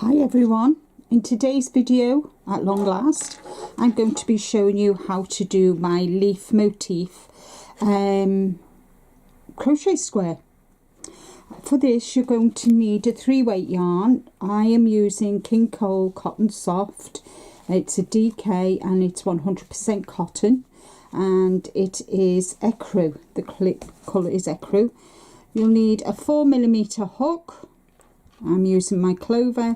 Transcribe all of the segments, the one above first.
Hi everyone, in today's video, at long last, I'm going to be showing you how to do my leaf motif crochet square. For this you're going to need a 3-weight yarn. I am using King Cole Cotton Soft. It's a DK and it's 100% cotton and it is ecru. The colour is ecru. You'll need a 4mm hook. I'm using my Clover.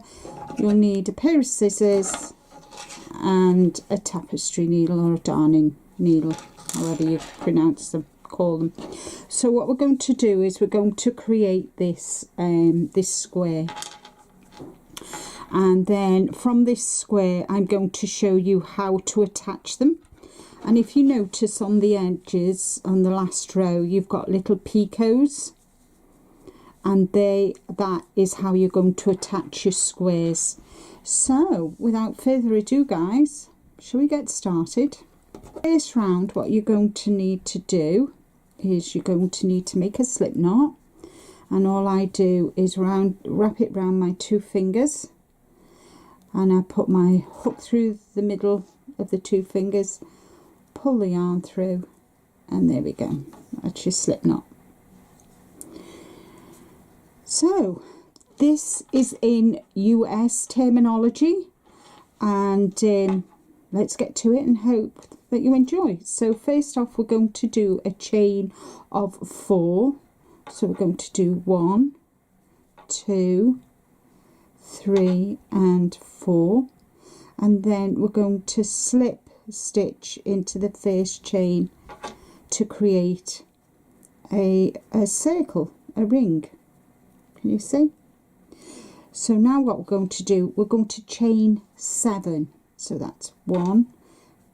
You'll need a pair of scissors and a tapestry needle or a darning needle, however you call them. So what we're going to do is we're going to create this this square, and then from this square I'm going to show you how to attach them. And if you notice on the edges on the last row you've got little picots, and that is how you're going to attach your squares. So without further ado guys, shall we get started? First round, what you're going to need to do is you're going to need to make a slip knot, and all I do is wrap it around my 2 fingers, and I put my hook through the middle of the 2 fingers, pull the yarn through, and there we go, that's your slip knot. So this is in US terminology, and let's get to it and hope that you enjoy. So first off we're going to do a chain of 4. So we're going to do 1, 2, 3 and 4, and then we're going to slip stitch into the first chain to create a circle, a ring. Can you see? So now what we're going to do, we're going to chain 7. So that's 1,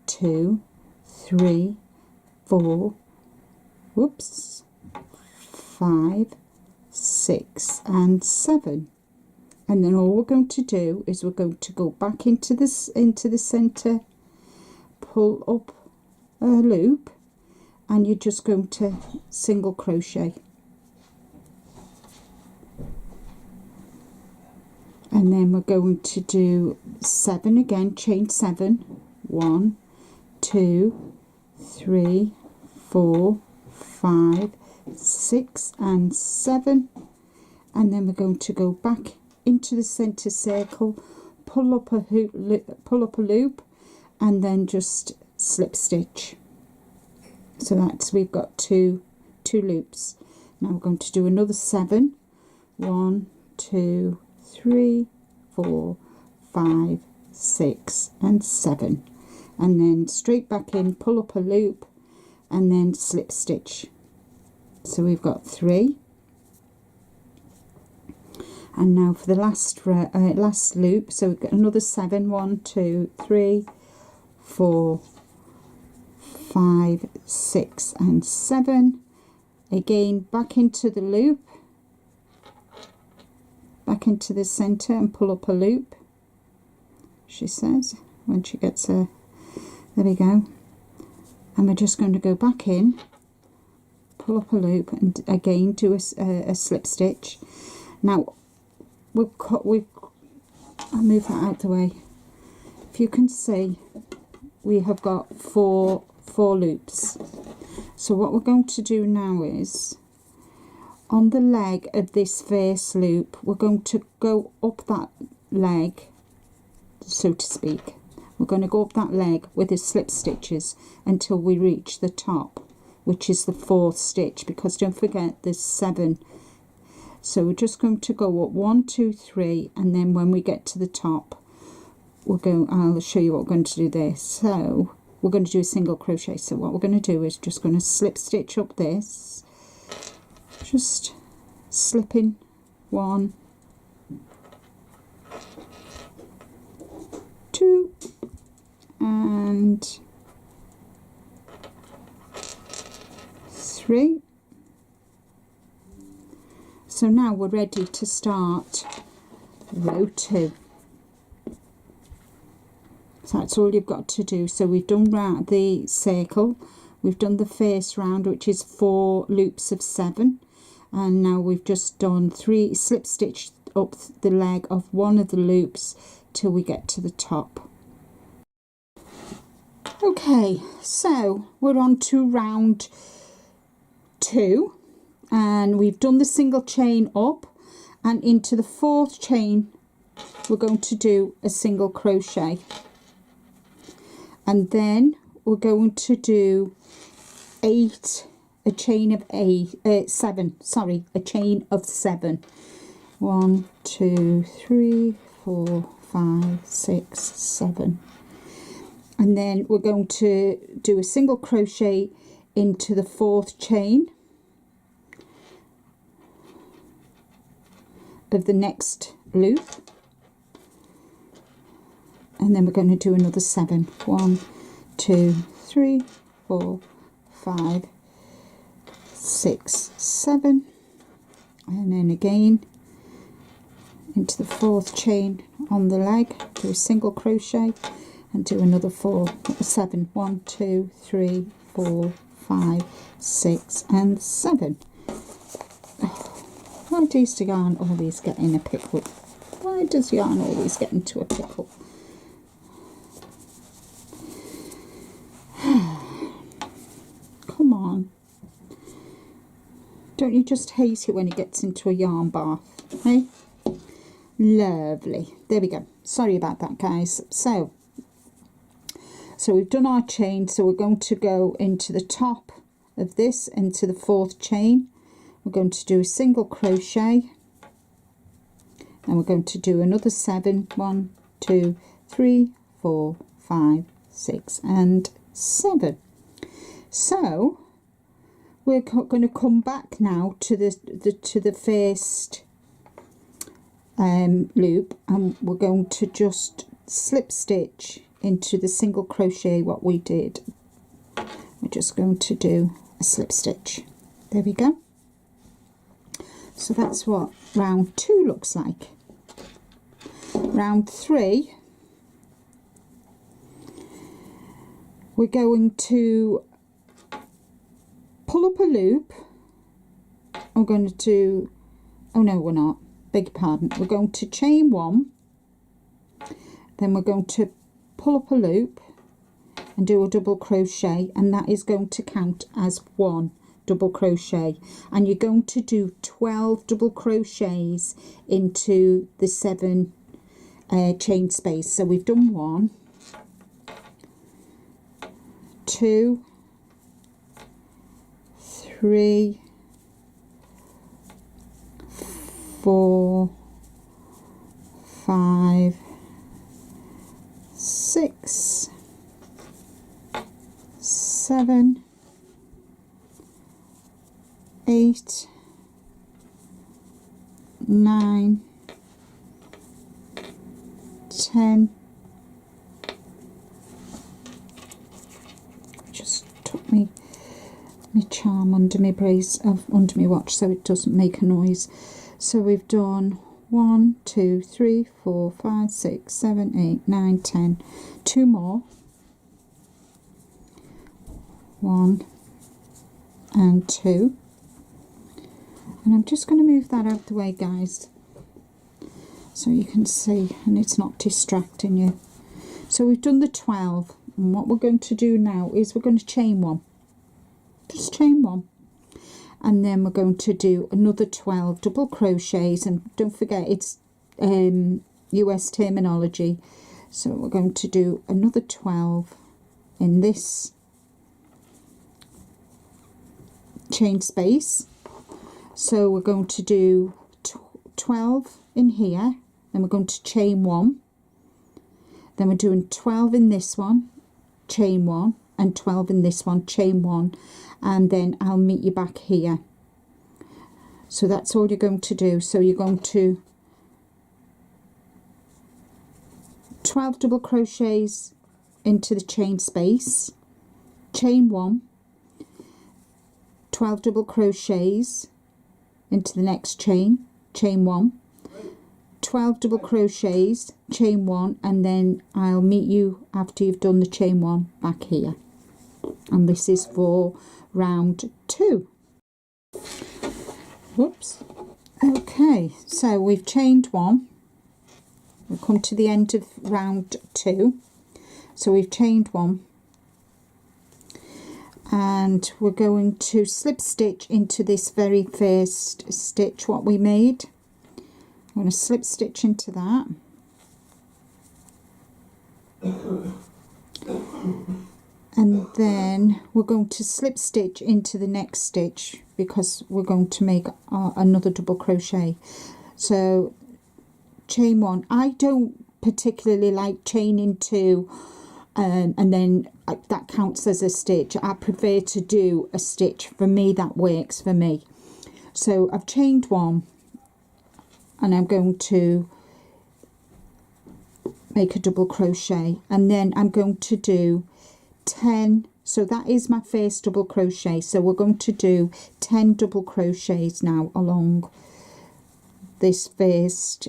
2, 3, 4, whoops, 5, 6 and 7. And then all we're going to do is we're going to go back into the center, pull up a loop, and you're just going to single crochet. And then we're going to do 7 again, chain 7, 1, 2, 3, 4, 5, 6 and 7, and then we're going to go back into the center circle, pull up a loop, and then just slip stitch. So that's, we've got two loops. Now we're going to do another 7, 1, 2, 3, 4, 5, 6 and 7, and then straight back in, pull up a loop, and then slip stitch. So we've got 3, and now for the last loop, so we've got another 7, 1, 2, 3, 4, 5, 6 and 7, again back into the loop, back into the center and pull up a loop, she says, when she gets there we go, and we're just going to go back in, pull up a loop, and again do a slip stitch. Now I'll move that out the way. If you can see, we have got four loops. So what we're going to do now is, on the leg of this first loop, we're going to go up that leg, so to speak. We're going to go up that leg with the slip stitches until we reach the top, which is the 4th stitch, because don't forget there's 7. So we're just going to go up 1, 2, 3, and then when we get to the top, I'll show you what we're going to do there. So we're going to do a single crochet. So what we're going to do is just going to slip stitch up this, just slipping 1, 2 and 3. So now we're ready to start row 2. So that's all you've got to do. So we've done round the circle, we've done the first round, which is 4 loops of 7, and now we've just done 3 slip stitch up the leg of one of the loops till we get to the top. Okay, so we're on to round 2, and we've done the single chain up, and into the 4th chain we're going to do a single crochet, and then we're going to do a chain of 7. 1, 2, 3, 4, 5, 6, 7. And then we're going to do a single crochet into the 4th chain of the next loop, and then we're going to do another 7. 1, 2, 3, 4, 5, 6, 7, and then again into the 4th chain on the leg, do a single crochet and do another 7. 1, 2, 3, 4, 5, 6 and 7. Why does yarn always get in a pickle? Why does yarn always get into a pickle? Come on. Don't you just hate it when it gets into a yarn bath? Hey? Lovely. There we go. Sorry about that, guys. So we've done our chain, so we're going to go into the top of this, into the 4th chain. We're going to do a single crochet, and we're going to do another 7. 1, 2, 3, 4, 5, 6 and 7. So we're going to come back now to the first loop, and we're going to just slip stitch into the single crochet what we did. We're just going to do a slip stitch. There we go. So that's what round 2 looks like. Round 3, we're going to pull up a loop. I'm going to do, oh no we're not, beg your pardon, we're going to chain 1, then we're going to pull up a loop and do a double crochet, and that is going to count as 1 double crochet, and you're going to do 12 double crochets into the 7 chain space. So we've done 1, 2, 3, 4, 5, 6, 7, 8, 9, 10. Just took my charm under my brace, under my watch, so it doesn't make a noise. So we've done 1, 2, 3, 4, 5, 6, 7, 8, 9, 10. 2 more. 1 and 2. And I'm just going to move that out of the way, guys, so you can see and it's not distracting you. So we've done the 12, and what we're going to do now is we're going to chain 1. Just chain 1. And then we're going to do another 12 double crochets, and don't forget it's US terminology. So we're going to do another 12 in this chain space. So we're going to do 12 in here, then we're going to chain 1, then we're doing 12 in this one, chain 1, and 12 in this one, chain 1, and then I'll meet you back here. So that's all you're going to do. So you're going to 12 double crochets into the chain space, chain 1, 12 double crochets into the next chain, chain 1, 12 double crochets, chain 1, and then I'll meet you after you've done the chain 1 back here. And this is for round 2. Whoops. Okay, so we've chained one. We've come to the end of round 2. So we've chained one. And we're going to slip stitch into this very first stitch what we made. I'm going to slip stitch into that. And then we're going to slip stitch into the next stitch because we're going to make another double crochet. So chain one. I don't particularly like chaining 2 and then that counts as a stitch. I prefer to do a stitch. For me, that works for me. So I've chained 1 and I'm going to make a double crochet, and then I'm going to do 10. So that is my first double crochet. So we're going to do 10 double crochets now along this first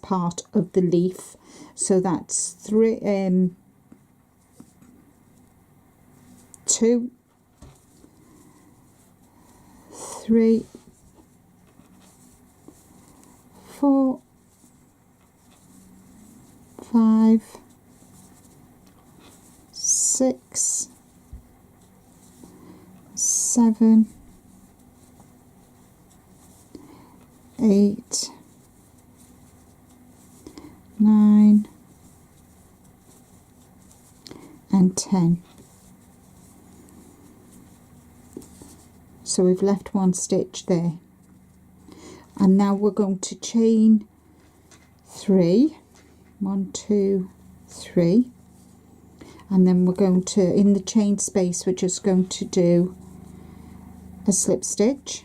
part of the leaf. So that's 2, 3, 4, 5, 6, 7, 8, 9 and 10. So we've left 1 stitch there, and now we're going to chain 3, 1, 2, 3, and then we're going to, in the chain space, we're just going to do a slip stitch,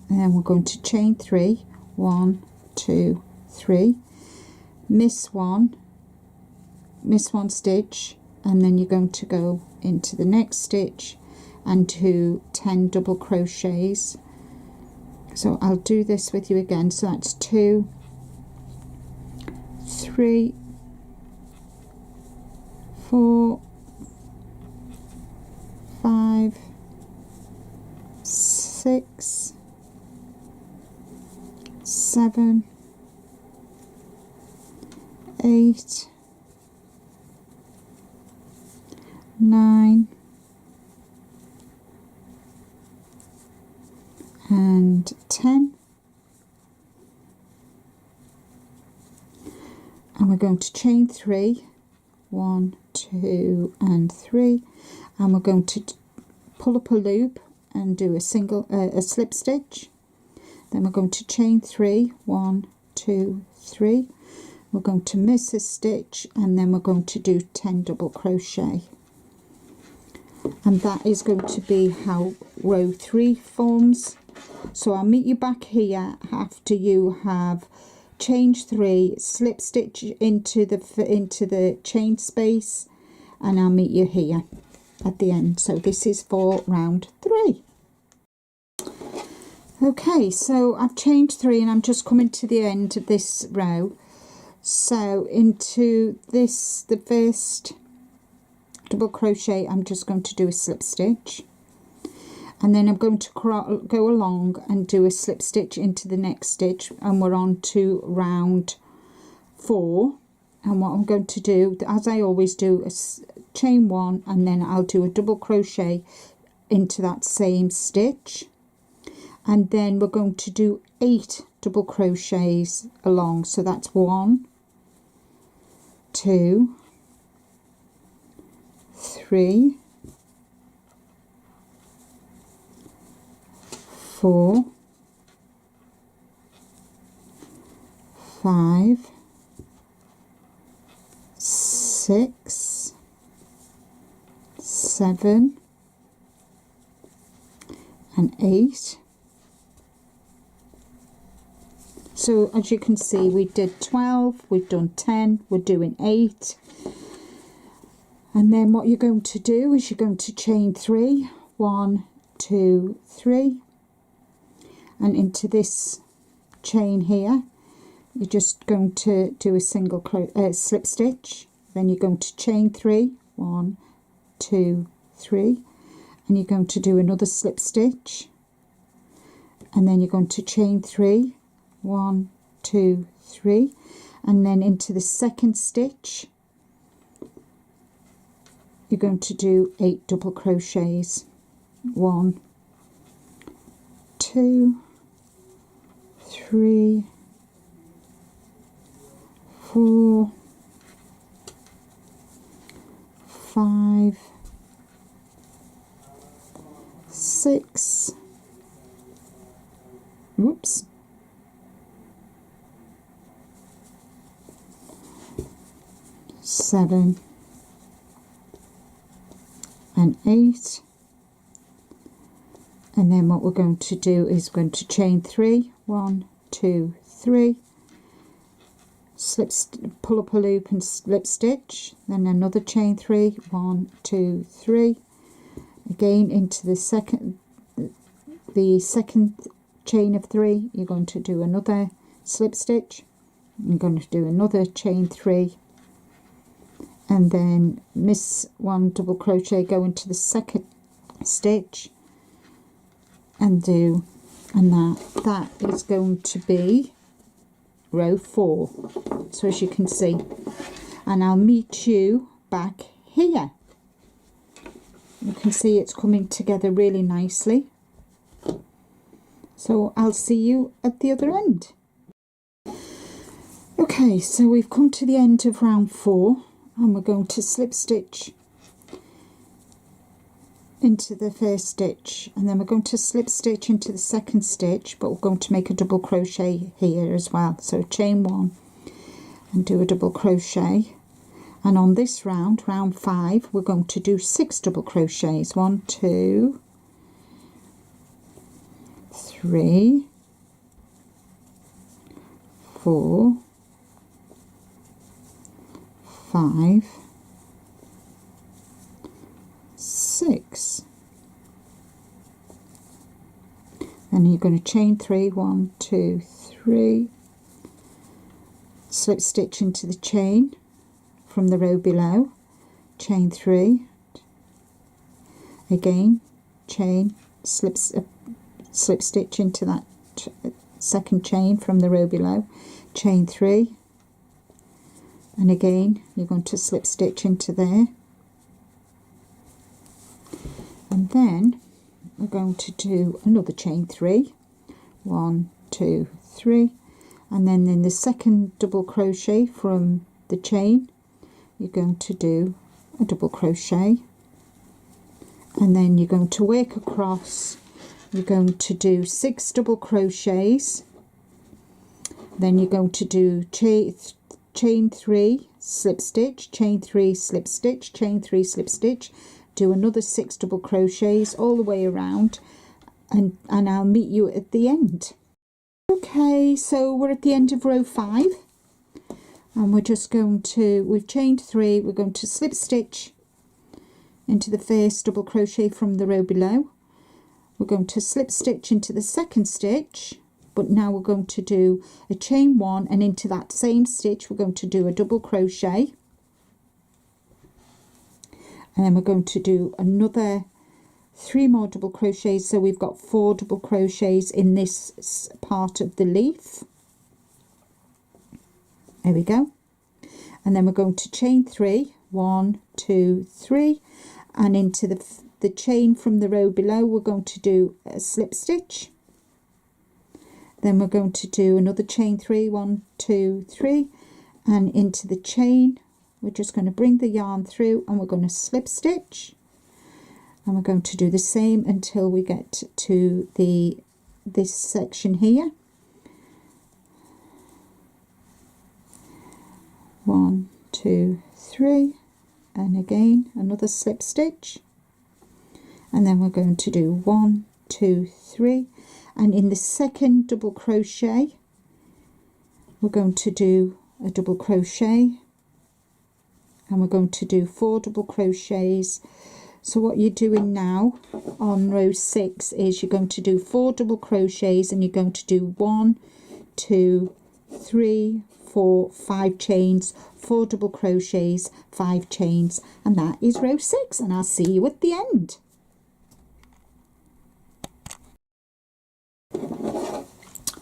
and then we're going to chain 3, 1, 2, 3, miss one stitch, and then you're going to go into the next stitch and do 10 double crochets. So I'll do this with you again. So that's 2, 3, 4, 5, 6, 7, 8, 9 and 10, and we're going to chain 3, 1, 2 and 3, and we're going to pull up a loop and do a slip stitch. Then we're going to chain 3, 1, 2, 3. We're going to miss a stitch, and then we're going to do 10 double crochet, and that is going to be how row 3 forms. So I'll meet you back here after you have chained 3, slip stitch into the chain space, and I'll meet you here at the end. So this is for round 3. Okay, so I've chained 3 and I'm just coming to the end of this row. So into this, the first double crochet, I'm just going to do a slip stitch, and then I'm going to go along and do a slip stitch into the next stitch, and we're on to round 4. And what I'm going to do, as I always do, is chain 1, and then I'll do a double crochet into that same stitch, and then we're going to do 8 double crochets along. So that's 1, 2, 3, 4, 5, 6, 7 and 8. So as you can see, we did 12, we've done 10, we're doing 8. And then what you're going to do is you're going to chain 3, 1, 2, 3, and into this chain here, you're just going to do a single slip stitch. Then you're going to chain 3, 1, 2, 3, and you're going to do another slip stitch, and then you're going to chain 3, 1, 2, 3, and then into the second stitch you're going to do 8 double crochets. 1, 2, 3, 4, 5, 6, whoops, 7 and 8, and then what we're going to do is going to chain 3, 1, 2, 3, pull up a loop and slip stitch, then another chain 3, 1, 2, 3, again into the second chain of 3, you're going to do another slip stitch, you're going to do another chain 3, and then miss 1 double crochet, go into the second stitch and that is going to be row 4. So as you can see, and I'll meet you back here. You can see it's coming together really nicely, so I'll see you at the other end. Okay, so we've come to the end of round 4, and we're going to slip stitch into the first stitch, and then we're going to slip stitch into the second stitch, but we're going to make a double crochet here as well. So chain 1 and do a double crochet, and on this round 5, we're going to do 6 double crochets. 1, 2, 3, 4, 5, 6, and you're going to chain 3, 1, 2, 3, slip stitch into the chain from the row below, chain 3, again chain, slip stitch into that second chain from the row below, chain 3, and again you're going to slip stitch into there, and then we're going to do another chain 3, 1, 2, 3, and then in the second double crochet from the chain you're going to do a double crochet, and then you're going to work across, you're going to do 6 double crochets, then you're going to do chain 3, slip stitch, chain 3, slip stitch, chain 3, slip stitch, do another 6 double crochets all the way around, and I'll meet you at the end. Okay, so we're at the end of row 5, and we're just going to, we've chained 3, we're going to slip stitch into the first double crochet from the row below, we're going to slip stitch into the second stitch, but now we're going to do a chain 1, and into that same stitch we're going to do a double crochet, and then we're going to do another 3 more double crochets, so we've got 4 double crochets in this part of the leaf. There we go. And then we're going to chain 3, 1, 2, 3, and into the chain from the row below we're going to do a slip stitch, then we're going to do another chain 3, 1, 2, 3, and into the chain we're just going to bring the yarn through, and we're going to slip stitch, and we're going to do the same until we get to this section here. 1, 2, 3, and again another slip stitch, and then we're going to do 1, 2, 3, and in the second double crochet we're going to do a double crochet, and we're going to do 4 double crochets. So what you're doing now on row 6 is you're going to do 4 double crochets, and you're going to do 1, 2, 3, 4, 5 chains, 4 double crochets, 5 chains, and that is row 6, and I'll see you at the end.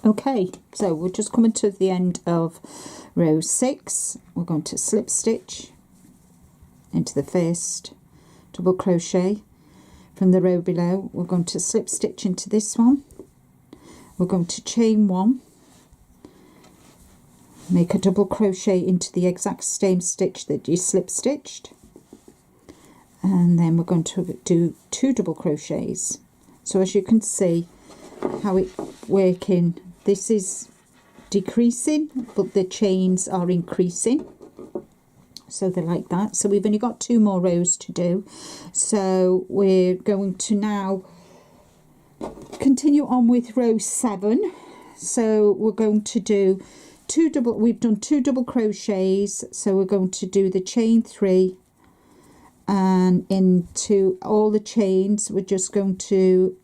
Okay, so we're just coming to the end of row 6. We're going to slip stitch into the first double crochet from the row below. We're going to slip stitch into this one. We're going to chain 1, make a double crochet into the exact same stitch that you slip stitched, and then we're going to do 2 double crochets. So as you can see how it's working, this is decreasing but the chains are increasing, so they're like that. So we've only got 2 more rows to do, so we're going to now continue on with row 7. So we're going to do we've done 2 double crochets, so we're going to do the chain 3, and into all the chains we're just going to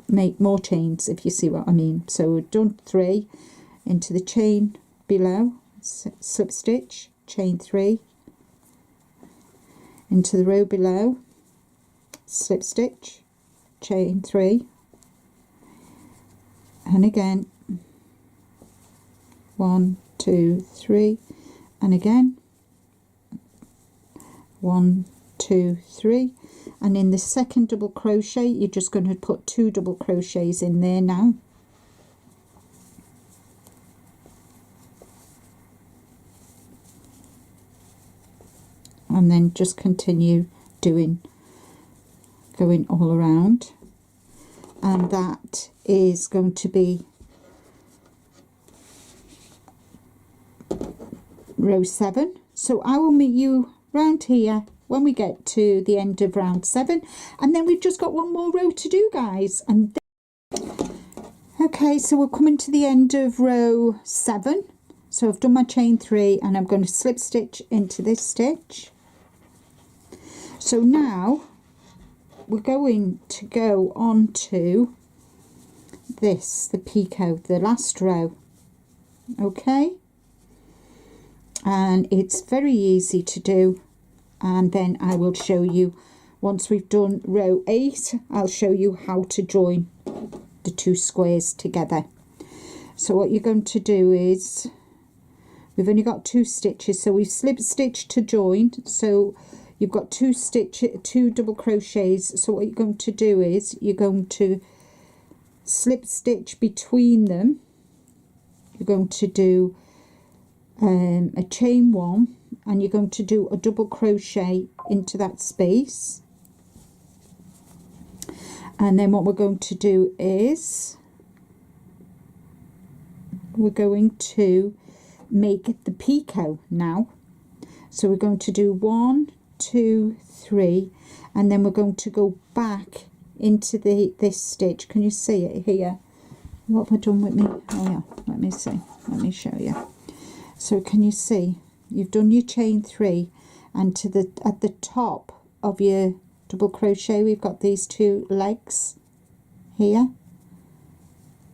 make more chains, if you see what I mean. So we've done 3 into the chain below, slip stitch, chain 3 into the row below, slip stitch, chain 3, and again 1 2 3, and again 1 2 3, and in the second double crochet you're just going to put 2 double crochets in there now, and then just continue going all around, and that is going to be row 7. So I will meet you round here when we get to the end of round 7, and then we've just got 1 more row to do, guys. And okay, so we're coming to the end of row 7. So I've done my chain 3 and I'm going to slip stitch into this stitch. So now we're going to go on to this, the picot, the last row. Okay, and it's very easy to do, and then I will show you once we've done row 8. I'll show you how to join the 2 squares together. So what you're going to do is, we've only got 2 stitches, so we've slip stitched to join, so you've got 2 double crochets. So what you're going to do is you're going to slip stitch between them. You're going to do a chain 1, and you're going to do a double crochet into that space, and then what we're going to do is we're going to make the picot now. So we're going to do 1 2 3, and then we're going to go back into this stitch. Can you see it here? What have I done with me? Oh yeah, let me see, let me show you. So can you see you've done your chain 3, and at the top of your double crochet we've got these 2 legs here.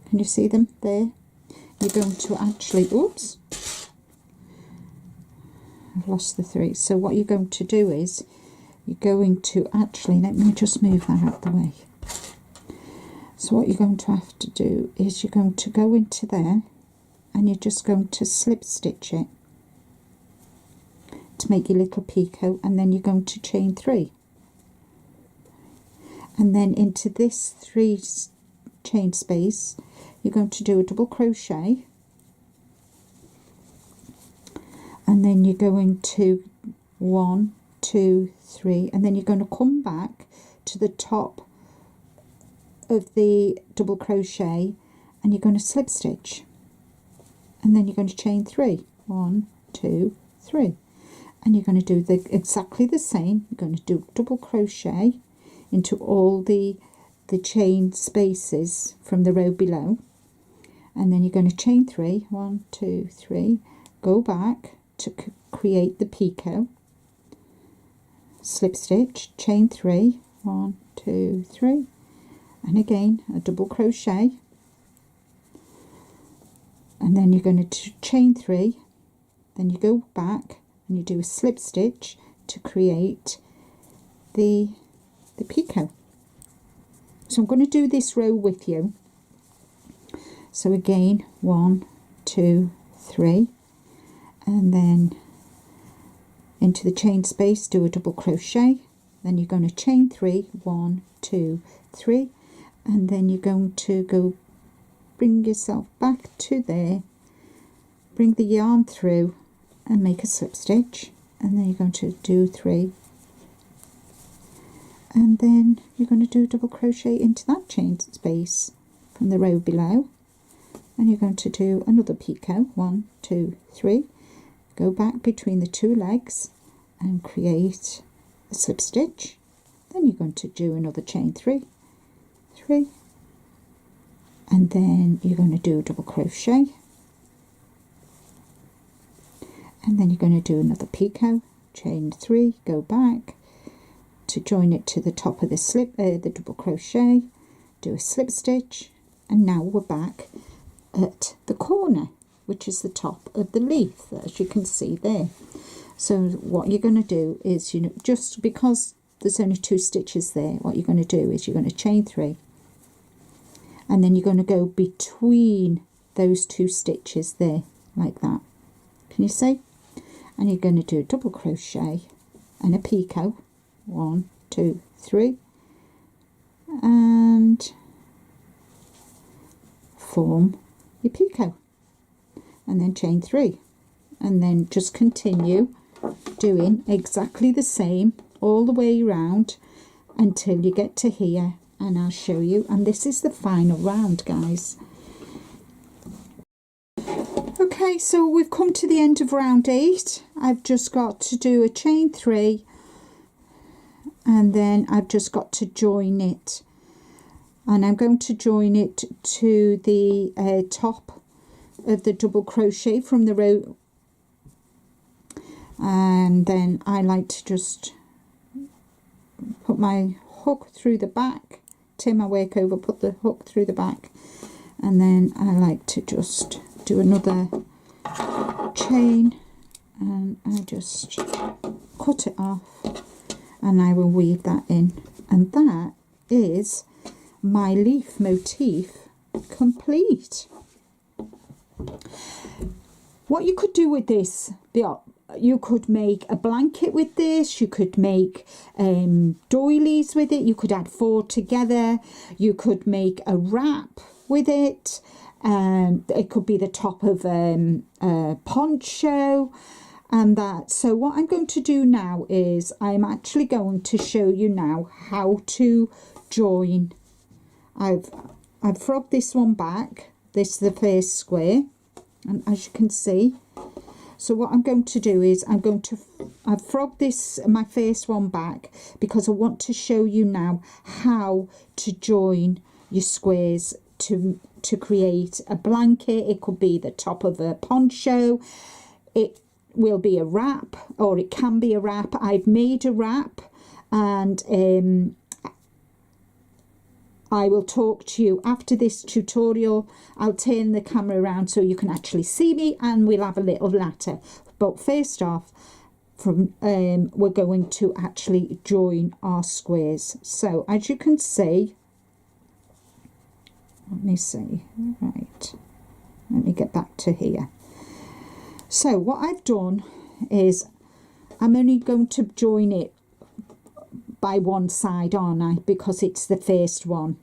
Can you see them there? You're going to actually, oops, I've lost the 3. So what you're going to do is you're going to actually, let me just move that out the way. So what you're going to have to do is you're going to go into there, and you're just going to slip stitch it to make your little picot, and then you're going to chain 3, and then into this 3 chain space you're going to do a double crochet, and then you're going to 1 2 3, and then you're going to come back to the top of the double crochet, and you're going to slip stitch, and then you're going to chain 3, 1 2 3, and you're going to do exactly the same. You're going to do double crochet into all the chain spaces from the row below, and then you're going to chain 3, 1 2 3, go back to create the picot, slip stitch, chain 3, 1 2 3, and again a double crochet, and then you're going to chain 3, then you go back and you do a slip stitch to create the picot. So I'm going to do this row with you, So again, 1, 2, 3, and then into the chain space do a double crochet, then you're going to chain 3, 1, 2, 3, and then you're going to go bring yourself back to there, bring the yarn through and make a slip stitch, and then you're going to do 3, and then you're going to do a double crochet into that chain space from the row below, and you're going to do another picot, 1, 2, 3, go back between the two legs and create a slip stitch, then you're going to do another chain 3, 3, and then you're going to do a double crochet, and then you're going to do another picot, chain 3, go back to join it to the top of the double crochet, do a slip stitch, and now we're back at the corner, which is the top of the leaf, as you can see there. So what you're going to do is, you know, just because there's only 2 stitches there, what you're going to do is you're going to chain 3, and then you're going to go between those 2 stitches there, like that. Can you see? And you're going to do a double crochet and a picot, 1, 2, 3, and form your picot, and then chain 3, and then just continue doing exactly the same all the way around until you get to here, and I'll show you. And this is the final round, guys. Okay, so we've come to the end of round 8. I've just got to do a chain 3, and then I've just got to join it, and I'm going to join it to the top of the double crochet from the row, and then I like to just put my hook through the back, turn my work over, put the hook through the back, and then I like to just do another chain, and I just cut it off, and I will weave that in, and that is my leaf motif complete. What you could do with this, you could make a blanket with this, you could make doilies with it, you could add 4 together, you could make a wrap with it, it could be the top of a poncho and that. So what I'm going to do now is I'm actually going to show you now how to join. I've frogged this one back, this is the first square, and as you can see, so what I'm going to do is I've frogged this, my first one back, because I want to show you now how to join your squares to create a blanket. It could be the top of a poncho, it will be a wrap, or it can be a wrap. I've made a wrap, and I will talk to you after this tutorial. I'll turn the camera around so you can actually see me, and we'll have a little latter. But first off, we're going to actually join our squares. So as you can see, let me see, right, let me get back to here. So what I've done is I'm only going to join it by one side, aren't I, because it's the first one.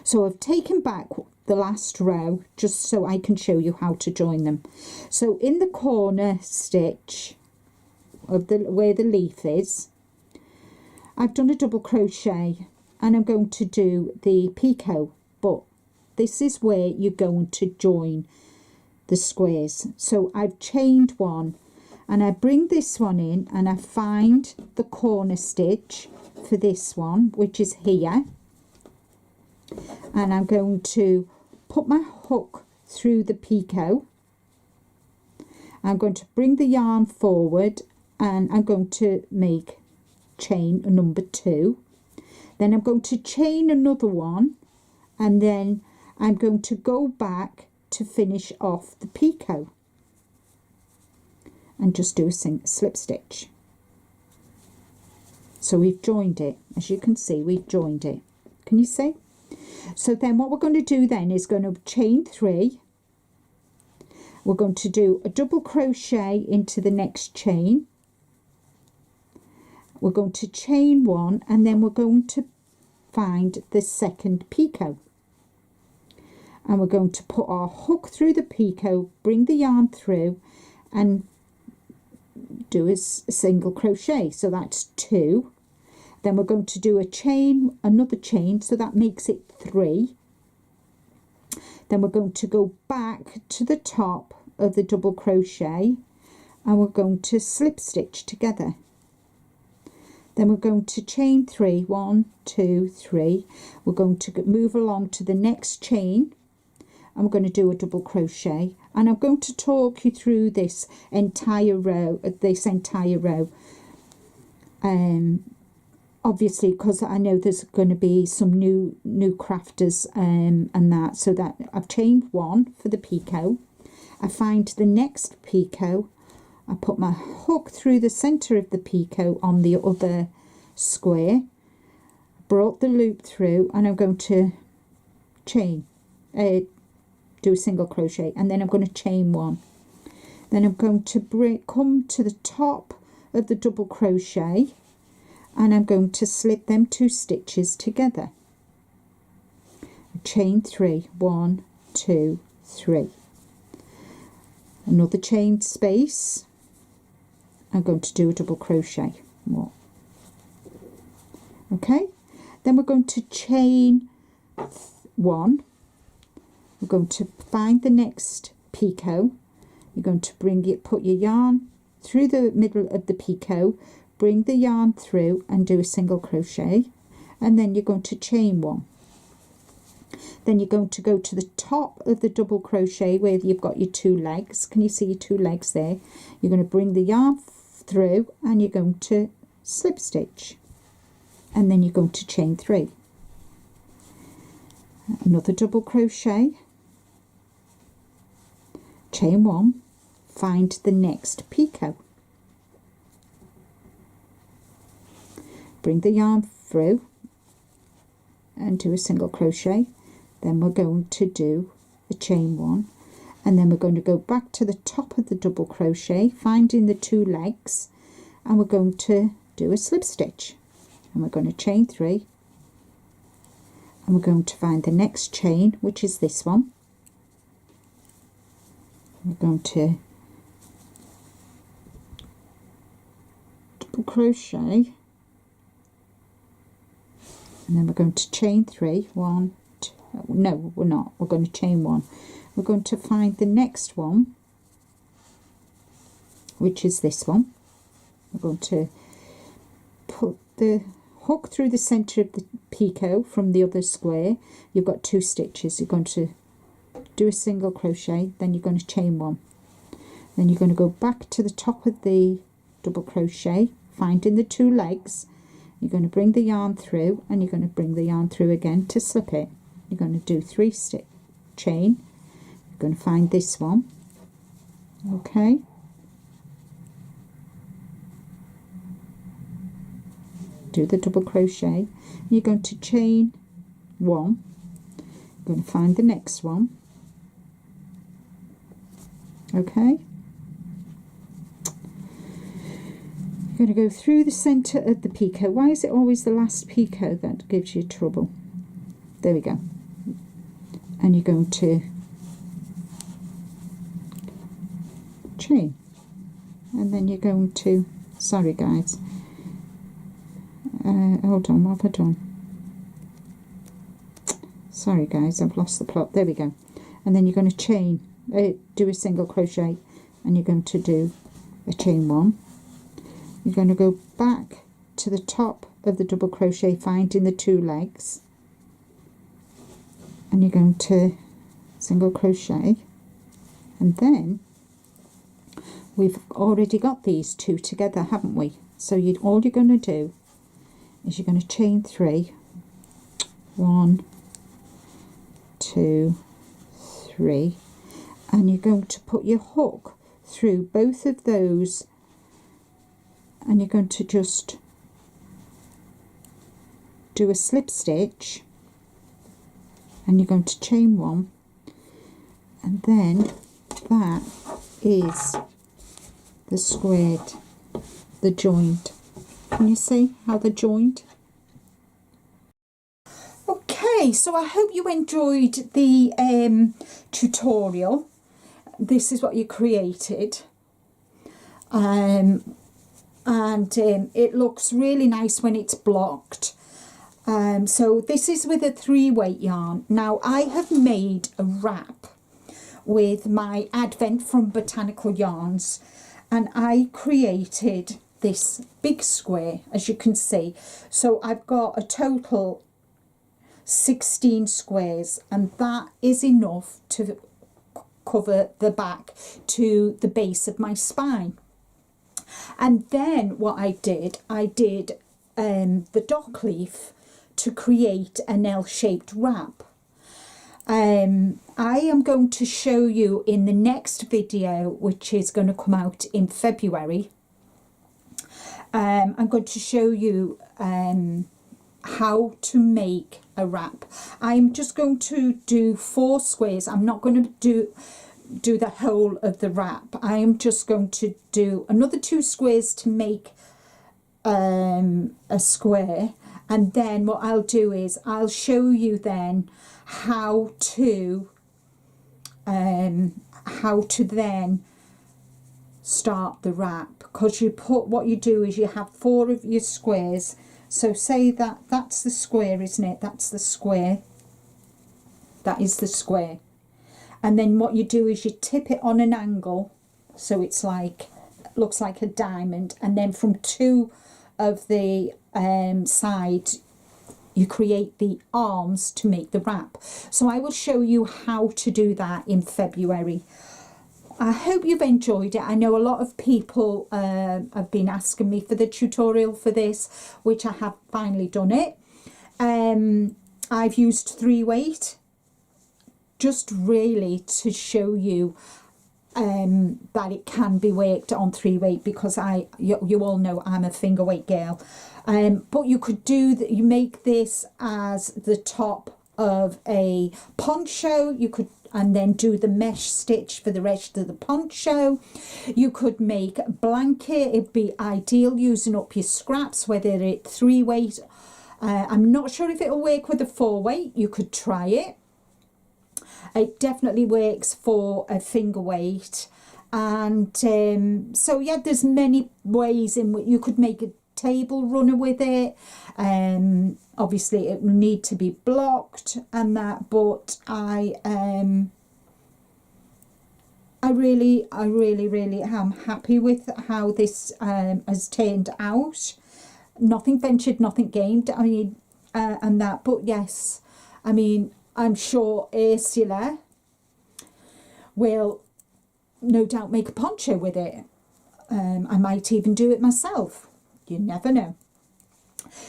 So I've taken back the last row just so I can show you how to join them. So in the corner stitch of where the leaf is, I've done a double crochet, and I'm going to do the picot, but this is where you're going to join the squares. So I've chained one, and I bring this one in, and I find the corner stitch for this one, which is here, and I'm going to put my hook through the picot. I'm going to bring the yarn forward, and I'm going to make chain number 2, then I'm going to chain another one, and then I'm going to go back to finish off the picot and just do a slip stitch. So we've joined it, as you can see, we've joined it. Can you see? So then what we're going to do then is going to chain 3. We're going to do a double crochet into the next chain. We're going to chain 1, and then we're going to find the second picot. And we're going to put our hook through the picot, bring the yarn through, and do a single crochet. So that's 2. Then we're going to do a chain, another chain, so that makes it 3. Then we're going to go back to the top of the double crochet, and we're going to slip stitch together. Then we're going to chain 3, 1, 2, 3. We're going to move along to the next chain, and we're going to do a double crochet. And I'm going to talk you through this entire row, obviously, because I know there's going to be some new crafters and that. So that I've chained 1 for the picot. I find the next picot. I put my hook through the center of the picot on the other square, brought the loop through, and I'm going to chain, do a single crochet, and then I'm going to chain 1. Then I'm going to come to the top of the double crochet, and I'm going to slip them 2 stitches together. Chain 3, 1, 2, 3. Another chain space. I'm going to do a double crochet more. Okay, then we're going to chain 1. We're going to find the next picot. You're going to put your yarn through the middle of the picot, bring the yarn through and do a single crochet, and then you're going to chain 1. Then you're going to go to the top of the double crochet where you've got your 2 legs. Can you see your 2 legs there? You're going to bring the yarn through, and you're going to slip stitch, and then you're going to chain 3. Another double crochet, chain 1, find the next picot, bring the yarn through and do a single crochet. Then we're going to do a chain 1, and then we're going to go back to the top of the double crochet, finding the 2 legs, and we're going to do a slip stitch, and we're going to chain 3, and we're going to find the next chain, which is this one. We're going to double crochet, and then we're going to chain 3, 1, 2, no we're not, we're going to chain 1. We're going to find the next one, which is this one. We're going to put the hook through the center of the picot from the other square. You've got 2 stitches. You're going to do a single crochet, then you're going to chain 1. Then you're going to go back to the top of the double crochet, finding the 2 legs. You're going to bring the yarn through, and you're going to bring the yarn through again to slip it. You're going to do 3 chain. You're going to find this one. Okay. Do the double crochet. You're going to chain 1. You're going to find the next one. Okay. You're going to go through the center of the picot. Why is it always the last picot that gives you trouble? There we go. And you're going to chain, and then you're going to, sorry guys, hold on, what have I done? Sorry guys, I've lost the plot. There we go. And then you're going to chain, do a single crochet, and you're going to do a chain 1. You're going to go back to the top of the double crochet, finding the 2 legs, and you're going to single crochet, and then we've already got these 2 together, haven't we? So all you're going to do is you're going to chain 3, 1, 2, 3, and you're going to put your hook through both of those, and you're going to just do a slip stitch, and you're going to chain 1, and then that is the squared, the joined. Can you see how they're joined? Okay, so I hope you enjoyed the tutorial. This is what you created, and it looks really nice when it's blocked. So this is with a 3-weight yarn. Now I have made a wrap with my Advent from Botanical Yarns, and I created this big square, as you can see. So I've got a total 16 squares, and that is enough to cover the back to the base of my spine. And then what I did the dock leaf to create an L-shaped wrap. I am going to show you in the next video, which is going to come out in February. I'm going to show you how to make a wrap. I'm just going to do 4 squares. I'm not going to do the whole of the wrap. I am just going to do another 2 squares to make a square, and then what I'll do is I'll show you then how to then start the wrap, because what you do is you have 4 of your squares. So say that's the square, isn't it? That's the square. That is the square. And then what you do is you tip it on an angle, so it's like, looks like a diamond, and then from 2 of the sides you create the arms to make the wrap. So I will show you how to do that in February. I hope you've enjoyed it. I know a lot of people have been asking me for the tutorial for this, which I have finally done it. I've used 3-weight, just really to show you that it can be worked on 3-weight, because you all know I'm a finger weight girl. But you could you make this as the top of a poncho. You could, and then do the mesh stitch for the rest of the poncho. You could make a blanket. It'd be ideal using up your scraps, whether it's 3-weight. I'm not sure if it'll work with a 4-weight. You could try it. It definitely works for a finger weight. And so yeah, there's many ways in which you could make a table runner with it. Obviously it will need to be blocked and that, but I really am happy with how this has turned out. Nothing ventured, nothing gained. I mean, and that, but yes, I mean, I'm sure Ursula will no doubt make a poncho with it. I might even do it myself. You never know.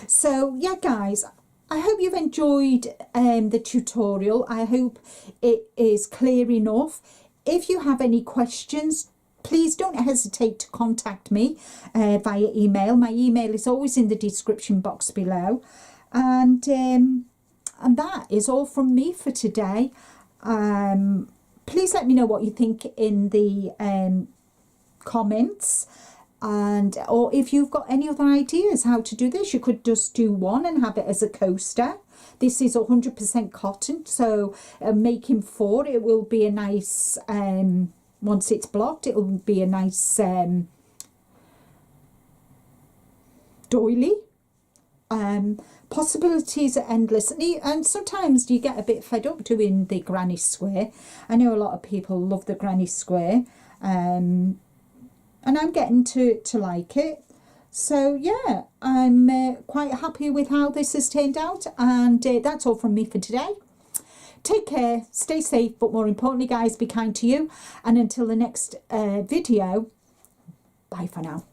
So yeah, guys, I hope you've enjoyed the tutorial. I hope it is clear enough. If you have any questions, please don't hesitate to contact me via email. My email is always in the description box below. And that is all from me for today. Please let me know what you think in the comments. And or if you've got any other ideas how to do this, you could just do one and have it as a coaster. This is 100% cotton, so making 4, it will be a nice once it's blocked, it will be a nice doily. Possibilities are endless, and sometimes you get a bit fed up doing the granny square. I know a lot of people love the granny square, and I'm getting to like it. So yeah, I'm quite happy with how this has turned out, and that's all from me for today. Take care, stay safe, but more importantly, guys, be kind to you, and until the next video, bye for now.